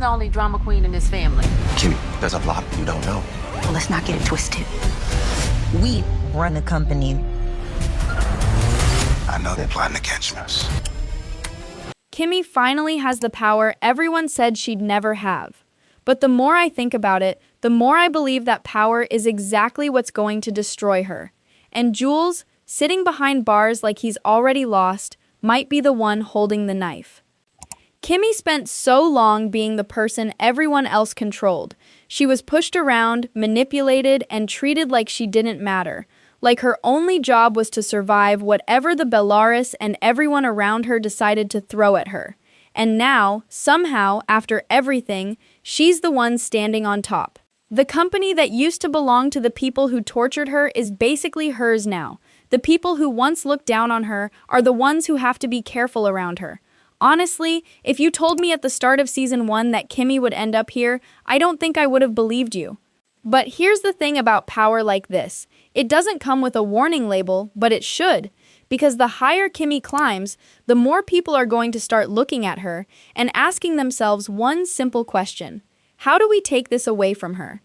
the only drama queen in this family. Kimmy, there's a lot you don't know. Well, let's not get it twisted. We run the company. I know they're plotting to catch us. Kimmy finally has the power everyone said she'd never have. But the more I think about it, the more I believe that power is exactly what's going to destroy her. And Jules, sitting behind bars like he's already lost, might be the one holding the knife. Kimmy spent so long being the person everyone else controlled. She was pushed around, manipulated, and treated like she didn't matter. Like her only job was to survive whatever the Bellaris and everyone around her decided to throw at her. And now, somehow, after everything, she's the one standing on top. The company that used to belong to the people who tortured her is basically hers now. The people who once looked down on her are the ones who have to be careful around her. Honestly, if you told me at the start of season 1 that Kimmy would end up here, I don't think I would have believed you. But here's the thing about power like this. It doesn't come with a warning label, but it should. Because the higher Kimmy climbs, the more people are going to start looking at her and asking themselves one simple question. How do we take this away from her?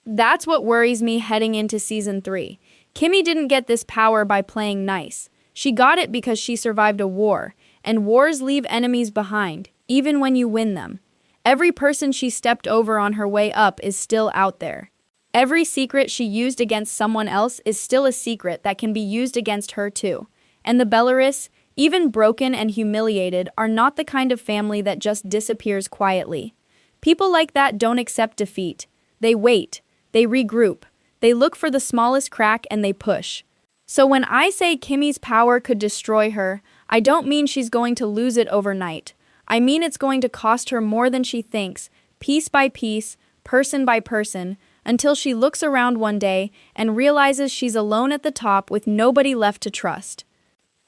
That's what worries me heading into season 3. Kimmy didn't get this power by playing nice. She got it because she survived a war, and wars leave enemies behind, even when you win them. Every person she stepped over on her way up is still out there. Every secret she used against someone else is still a secret that can be used against her too. And the Bellaris, even broken and humiliated, are not the kind of family that just disappears quietly. People like that don't accept defeat. They wait, they regroup, they look for the smallest crack and they push. So when I say Kimmy's power could destroy her, I don't mean she's going to lose it overnight. I mean it's going to cost her more than she thinks, piece by piece, person by person, until she looks around one day and realizes she's alone at the top with nobody left to trust.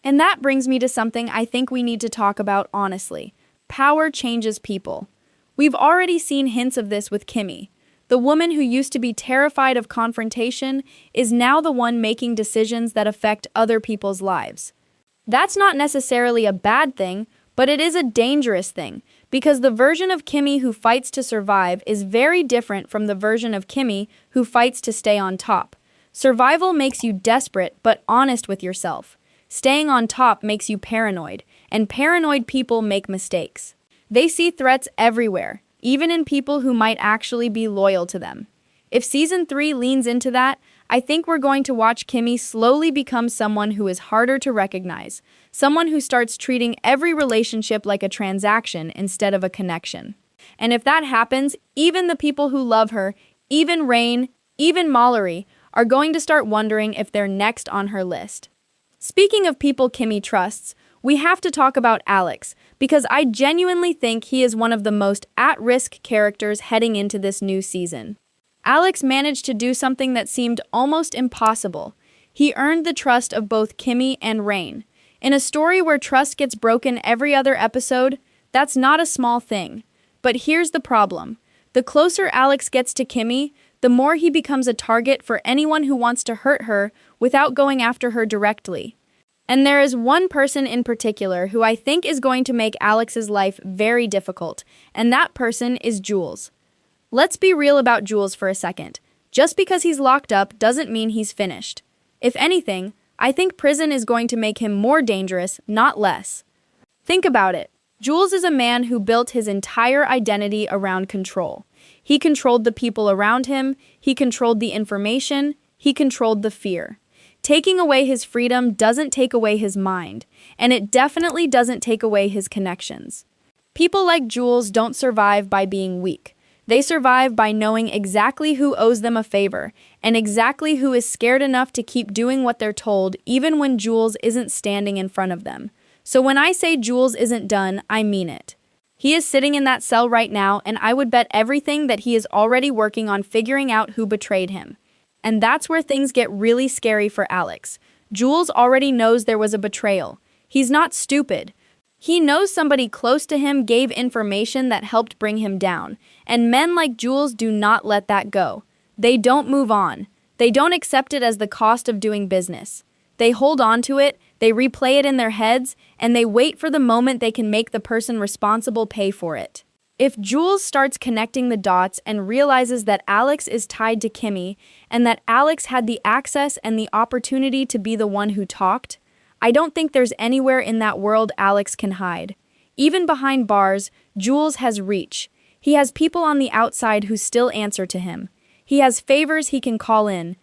And that brings me to something I think we need to talk about honestly. Power changes people. We've already seen hints of this with Kimmy. The woman who used to be terrified of confrontation is now the one making decisions that affect other people's lives. That's not necessarily a bad thing, but it is a dangerous thing, because the version of Kimmy who fights to survive is very different from the version of Kimmy who fights to stay on top. Survival makes you desperate but honest with yourself. Staying on top makes you paranoid, and paranoid people make mistakes. They see threats everywhere, even in people who might actually be loyal to them. If season 3 leans into that, I think we're going to watch Kimmy slowly become someone who is harder to recognize, someone who starts treating every relationship like a transaction instead of a connection. And if that happens, even the people who love her, even Rain, even Mallory, are going to start wondering if they're next on her list. Speaking of people Kimmy trusts, we have to talk about Alex, because I genuinely think he is one of the most at-risk characters heading into this new season. Alex managed to do something that seemed almost impossible. He earned the trust of both Kimmy and Rain. In a story where trust gets broken every other episode, that's not a small thing. But here's the problem. The closer Alex gets to Kimmy, the more he becomes a target for anyone who wants to hurt her without going after her directly. And there is one person in particular who I think is going to make Alex's life very difficult, and that person is Jules. Let's be real about Jules for a second. Just because he's locked up doesn't mean he's finished. If anything, I think prison is going to make him more dangerous, not less. Think about it. Jules is a man who built his entire identity around control. He controlled the people around him, he controlled the information, he controlled the fear. Taking away his freedom doesn't take away his mind, and it definitely doesn't take away his connections. People like Jules don't survive by being weak. They survive by knowing exactly who owes them a favor, and exactly who is scared enough to keep doing what they're told even when Jules isn't standing in front of them. So when I say Jules isn't done, I mean it. He is sitting in that cell right now, and I would bet everything that he is already working on figuring out who betrayed him. And that's where things get really scary for Alex. Jules already knows there was a betrayal. He's not stupid. He knows somebody close to him gave information that helped bring him down, and men like Jules do not let that go. They don't move on. They don't accept it as the cost of doing business. They hold on to it, they replay it in their heads, and they wait for the moment they can make the person responsible pay for it. If Jules starts connecting the dots and realizes that Alex is tied to Kimmy and that Alex had the access and the opportunity to be the one who talked, I don't think there's anywhere in that world Alex can hide. Even behind bars, Jules has reach. He has people on the outside who still answer to him. He has favors he can call in.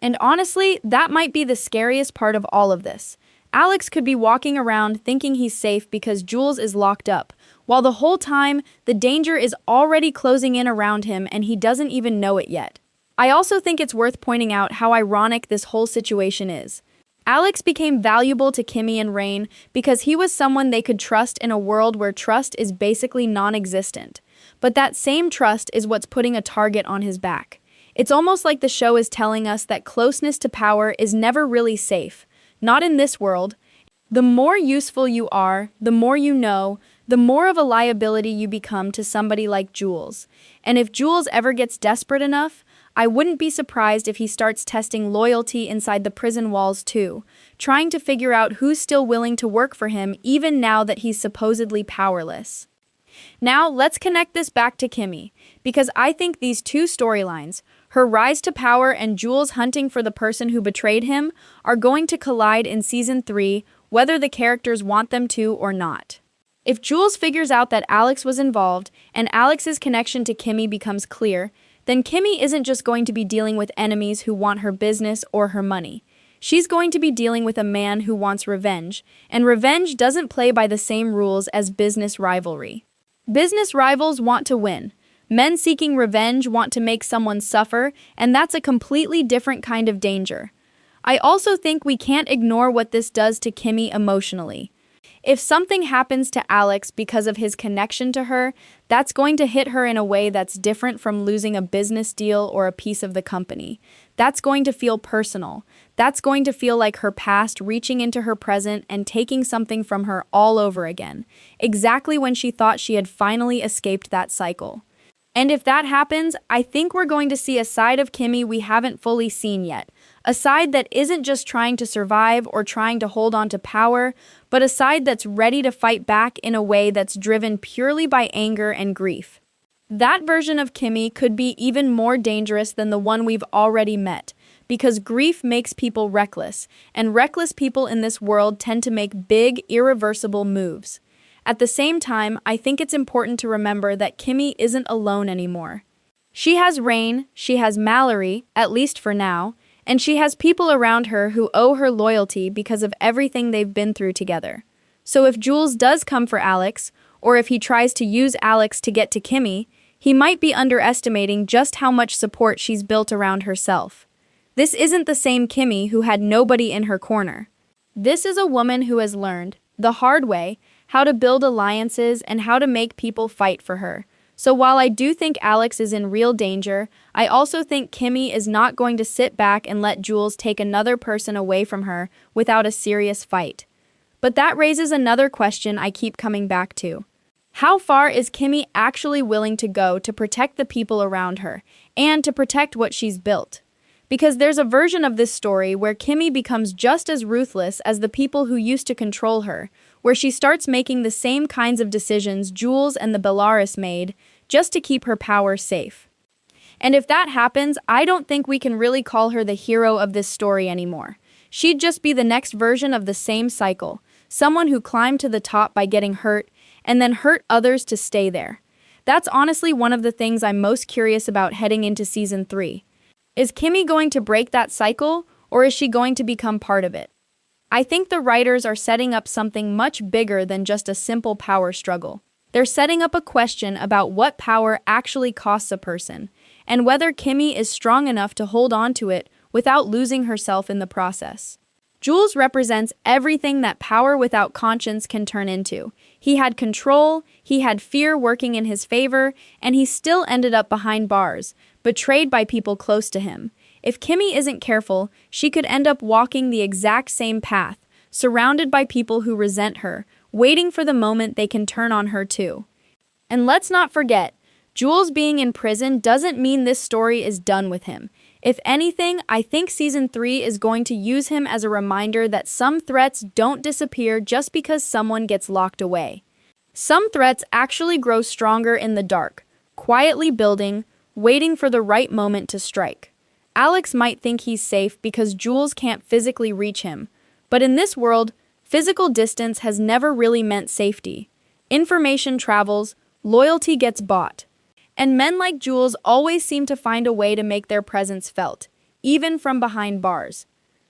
And honestly, that might be the scariest part of all of this. Alex could be walking around thinking he's safe because Jules is locked up, while the whole time, the danger is already closing in around him and he doesn't even know it yet. I also think it's worth pointing out how ironic this whole situation is. Alex became valuable to Kimmy and Rain because he was someone they could trust in a world where trust is basically non-existent. But that same trust is what's putting a target on his back. It's almost like the show is telling us that closeness to power is never really safe. Not in this world. The more useful you are, the more you know, the more of a liability you become to somebody like Jules. And if Jules ever gets desperate enough, I wouldn't be surprised if he starts testing loyalty inside the prison walls too, trying to figure out who's still willing to work for him even now that he's supposedly powerless. Now, let's connect this back to Kimmy, because I think these two storylines, her rise to power and Jules hunting for the person who betrayed him, are going to collide in Season 3, whether the characters want them to or not. If Jules figures out that Alex was involved, and Alex's connection to Kimmy becomes clear, then Kimmy isn't just going to be dealing with enemies who want her business or her money. She's going to be dealing with a man who wants revenge, and revenge doesn't play by the same rules as business rivalry. Business rivals want to win. Men seeking revenge want to make someone suffer, and that's a completely different kind of danger. I also think we can't ignore what this does to Kimmy emotionally. If something happens to Alex because of his connection to her, that's going to hit her in a way that's different from losing a business deal or a piece of the company. That's going to feel personal. That's going to feel like her past reaching into her present and taking something from her all over again, exactly when she thought she had finally escaped that cycle. And if that happens, I think we're going to see a side of Kimmy we haven't fully seen yet. A side that isn't just trying to survive or trying to hold on to power, but a side that's ready to fight back in a way that's driven purely by anger and grief. That version of Kimmy could be even more dangerous than the one we've already met, because grief makes people reckless, and reckless people in this world tend to make big, irreversible moves. At the same time, I think it's important to remember that Kimmy isn't alone anymore. She has Rain, she has Mallory, at least for now, and she has people around her who owe her loyalty because of everything they've been through together. So if Jules does come for Alex, or if he tries to use Alex to get to Kimmy, he might be underestimating just how much support she's built around herself. This isn't the same Kimmy who had nobody in her corner. This is a woman who has learned, the hard way, how to build alliances and how to make people fight for her. So while I do think Alex is in real danger, I also think Kimmy is not going to sit back and let Jules take another person away from her without a serious fight. But that raises another question I keep coming back to. How far is Kimmy actually willing to go to protect the people around her and to protect what she's built? Because there's a version of this story where Kimmy becomes just as ruthless as the people who used to control her, where she starts making the same kinds of decisions Jules and the Bellaris made just to keep her power safe. And if that happens, I don't think we can really call her the hero of this story anymore. She'd just be the next version of the same cycle, someone who climbed to the top by getting hurt and then hurt others to stay there. That's honestly one of the things I'm most curious about heading into Season 3. Is Kimmy going to break that cycle, or is she going to become part of it? I think the writers are setting up something much bigger than just a simple power struggle. They're setting up a question about what power actually costs a person, and whether Kimmy is strong enough to hold on to it without losing herself in the process. Jules represents everything that power without conscience can turn into. He had control, he had fear working in his favor, and he still ended up behind bars, betrayed by people close to him. If Kimmy isn't careful, she could end up walking the exact same path, surrounded by people who resent her, waiting for the moment they can turn on her too. And let's not forget, Jules being in prison doesn't mean this story is done with him. If anything, I think Season 3 is going to use him as a reminder that some threats don't disappear just because someone gets locked away. Some threats actually grow stronger in the dark, quietly building, waiting for the right moment to strike. Alex might think he's safe because Jules can't physically reach him, but in this world, physical distance has never really meant safety. Information travels, loyalty gets bought. And men like Jules always seem to find a way to make their presence felt, even from behind bars.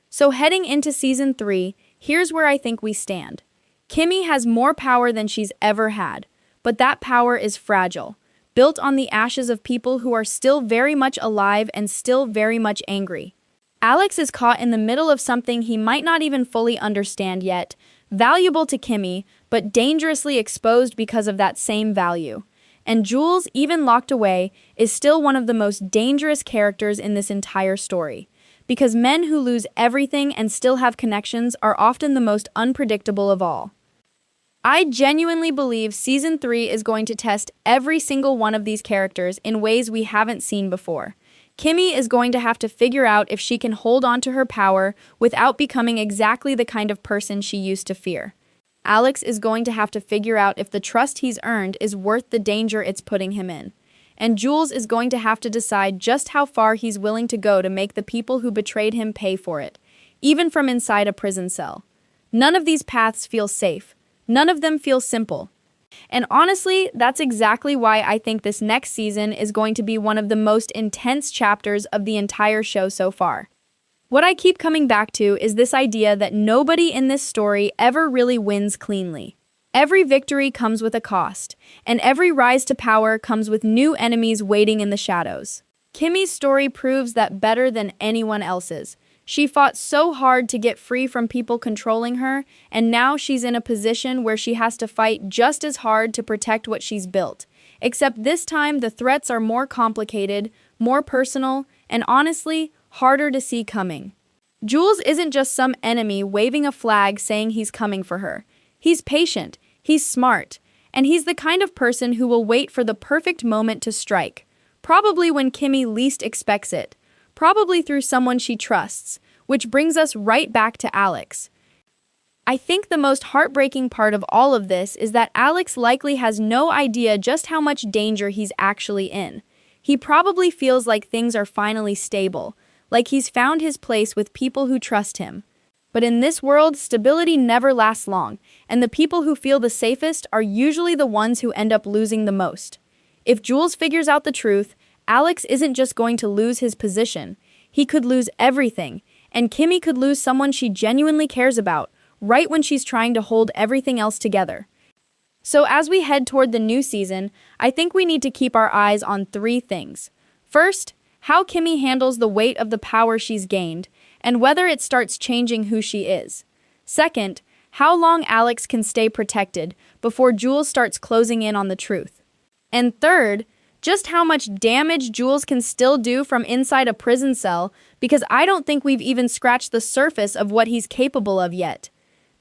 So heading into season 3, here's where I think we stand. Kimmy has more power than she's ever had, but that power is fragile, built on the ashes of people who are still very much alive and still very much angry. Alex is caught in the middle of something he might not even fully understand yet, valuable to Kimmy, but dangerously exposed because of that same value. And Jules, even locked away, is still one of the most dangerous characters in this entire story. Because men who lose everything and still have connections are often the most unpredictable of all. I genuinely believe season 3 is going to test every single one of these characters in ways we haven't seen before. Kimmy is going to have to figure out if she can hold on to her power without becoming exactly the kind of person she used to fear. Alex is going to have to figure out if the trust he's earned is worth the danger it's putting him in. And Jules is going to have to decide just how far he's willing to go to make the people who betrayed him pay for it, even from inside a prison cell. None of these paths feel safe. None of them feel simple. And honestly, that's exactly why I think this next season is going to be one of the most intense chapters of the entire show so far. What I keep coming back to is this idea that nobody in this story ever really wins cleanly. Every victory comes with a cost, and every rise to power comes with new enemies waiting in the shadows. Kimmy's story proves that better than anyone else's. She fought so hard to get free from people controlling her, and now she's in a position where she has to fight just as hard to protect what she's built. Except this time, the threats are more complicated, more personal, and honestly, harder to see coming. Jules isn't just some enemy waving a flag saying he's coming for her. He's patient, he's smart, and he's the kind of person who will wait for the perfect moment to strike, probably when Kimmy least expects it. Probably through someone she trusts, which brings us right back to Alex. I think the most heartbreaking part of all of this is that Alex likely has no idea just how much danger he's actually in. He probably feels like things are finally stable, like he's found his place with people who trust him. But in this world, stability never lasts long, and the people who feel the safest are usually the ones who end up losing the most. If Jules figures out the truth, Alex isn't just going to lose his position. He could lose everything, and Kimmy could lose someone she genuinely cares about, right when she's trying to hold everything else together. So as we head toward the new season, I think we need to keep our eyes on 3 things. First, how Kimmy handles the weight of the power she's gained, and whether it starts changing who she is. Second, how long Alex can stay protected before Jules starts closing in on the truth. And third, just how much damage Jules can still do from inside a prison cell, because I don't think we've even scratched the surface of what he's capable of yet.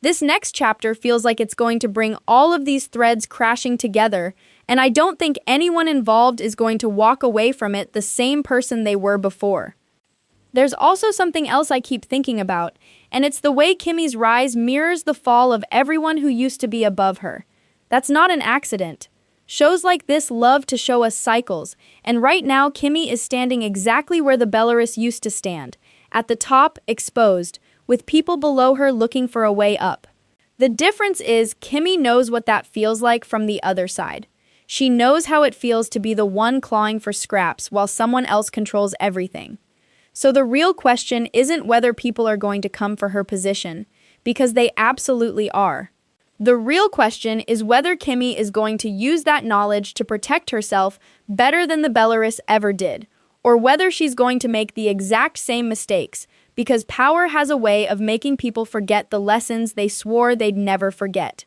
This next chapter feels like it's going to bring all of these threads crashing together, and I don't think anyone involved is going to walk away from it the same person they were before. There's also something else I keep thinking about, and it's the way Kimmy's rise mirrors the fall of everyone who used to be above her. That's not an accident. Shows like this love to show us cycles, and right now Kimmy is standing exactly where the Belarus used to stand, at the top, exposed, with people below her looking for a way up. The difference is Kimmy knows what that feels like from the other side. She knows how it feels to be the one clawing for scraps while someone else controls everything. So the real question isn't whether people are going to come for her position, because they absolutely are. The real question is whether Kimmy is going to use that knowledge to protect herself better than the Belarus ever did, or whether she's going to make the exact same mistakes, because power has a way of making people forget the lessons they swore they'd never forget.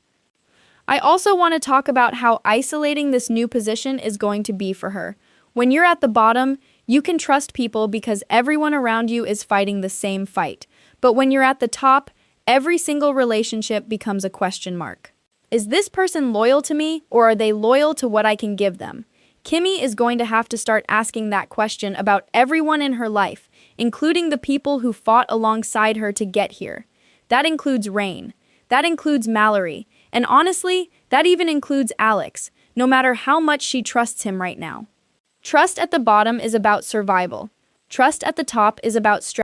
I also want to talk about how isolating this new position is going to be for her. When you're at the bottom, you can trust people because everyone around you is fighting the same fight. But when you're at the top, every single relationship becomes a question mark. Is this person loyal to me, or are they loyal to what I can give them? Kimmy is going to have to start asking that question about everyone in her life, including the people who fought alongside her to get here. That includes Rain. That includes Mallory. And honestly, that even includes Alex, no matter how much she trusts him right now. Trust at the bottom is about survival. Trust at the top is about strategy.